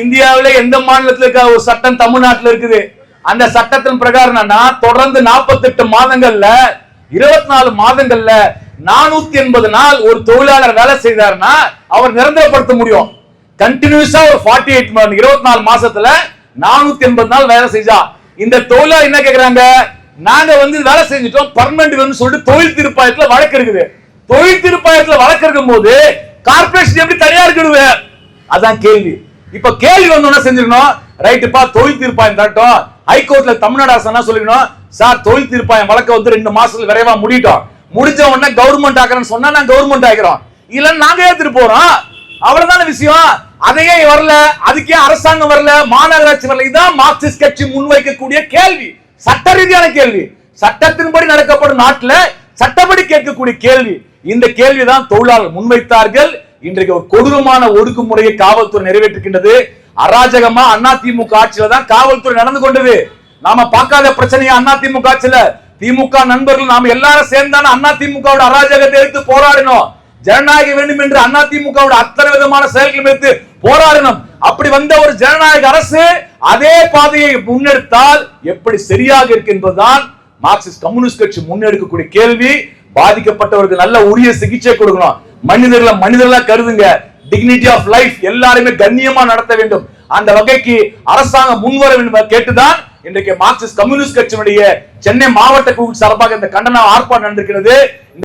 இந்தியாவிலே எந்த மாநிலத்தில் இருக்க ஒரு சட்டம் தமிழ்நாட்டில் இருக்குது. அந்த சட்டத்தின் பிரகாரம் என்னன்னா, தொடர்ந்து 48 மாதங்கள்ல 24 மாதங்கள்ல 480 நாள் ஒரு தொழிலாளர் வேலை செய்தார்னா அவர் நிரந்தரப்படுத்த முடியும். கண்டினியூஸா ஒரு 24 மாசத்துல 480 நாள் வேலை செஞ்சா இந்த தொழிலாளர் என்ன கேக்குறாங்க, நாங்க வேலை செஞ்சிட்டோம் பர்மனன்ட் வேணும்னு சொல்லிட்டு தொழில் தீர்ப்பாயத்துல வழக்கு இருக்குது. தொழில் தீர்ப்பாயத்துல வழக்கு இருக்கும் போது கார்பரேஷன் எப்படி தனியா இருக்குது? அதான் கேள்வி. இப்ப கேள்வி என்ன செஞ்சிருக்கணும், ரைட்டுப்பா தொழில் தீர்ப்பாயம் தரட்டும். ஹைகோர்ட்ல தமிழ்நாடு அரசு சொல்லிக்கணும், சார் தொழில் தீர்ப்பாயம் வழக்க 2 மாசத்துல விரைவா முடிட்டோம், முடிஞ்ச உடனே கவர்மெண்ட் ஆக்குறேன்னு சொன்னா நான் கவர்மெண்ட் ஆகிறோம், இல்லன்னு நாங்க ஏத்துட்டு போறோம், அவ்வளவுதான விஷயம். அதையே வரல, அதுக்கே அரசாங்கம் வரல, மாநகராட்சி வரல. இதுதான் மார்க்சிஸ்ட் கட்சி முன்வைக்கக்கூடிய கேள்வி, சட்ட ரீதியான கேள்வி. சட்டத்தின்படி நடக்கப்படும் நாட்டில் சட்டப்படி கேட்கக்கூடிய கேள்வி. இந்த கேள்விதான் தொழிலாளர்கள் முன்வைத்தார்கள். இன்றைக்கு ஒரு கொடூரமான ஒடுக்குமுறையை காவல்துறை நிறைவேற்றுகின்றது. அராஜகமா அதிமுக ஆட்சியில தான் காவல்துறை நடந்து கொண்டது. நாம பார்க்காத பிரச்சனையா அதிமுக ஆட்சியில திமுக நண்பர்கள் நாம எல்லாரும் சேர்ந்தான அதிமுக அராஜகத்தை எடுத்து போராடினோம். ஜனநாயகம் வேண்டும் என்று அதிமுக அத்தனை விதமான செயல்கள் எடுத்து போராடினோம். அப்படி வந்த ஒரு ஜனநாயக அரசு அதே பாதையை முன்னெடுத்தால் எப்படி சரியாக இருக்கு என்பதுதான் மார்க்சிஸ்ட் கம்யூனிஸ்ட் கட்சி முன்னெடுக்கக்கூடிய கேள்வி. பாதிக்கப்பட்டவருக்கு நல்ல உரிய சிகிச்சை கொடுக்கணும். மனிதர்களா கருதுங்க. டிக்னிட்டி ஆஃப் லைஃப் எல்லாருமே கண்ணியமா நடத்த வேண்டும். அந்த வகைக்கு அரசாங்கம் முன்வர வேண்டும் கேட்டுதான் இன்றைக்கு மார்க்சிஸ்ட் கம்யூனிஸ்ட் கட்சியினுடைய சென்னை மாவட்ட குழு சார்பாக இந்த கண்டன ஆர்ப்பாட்டம் நடந்திருக்கிறது.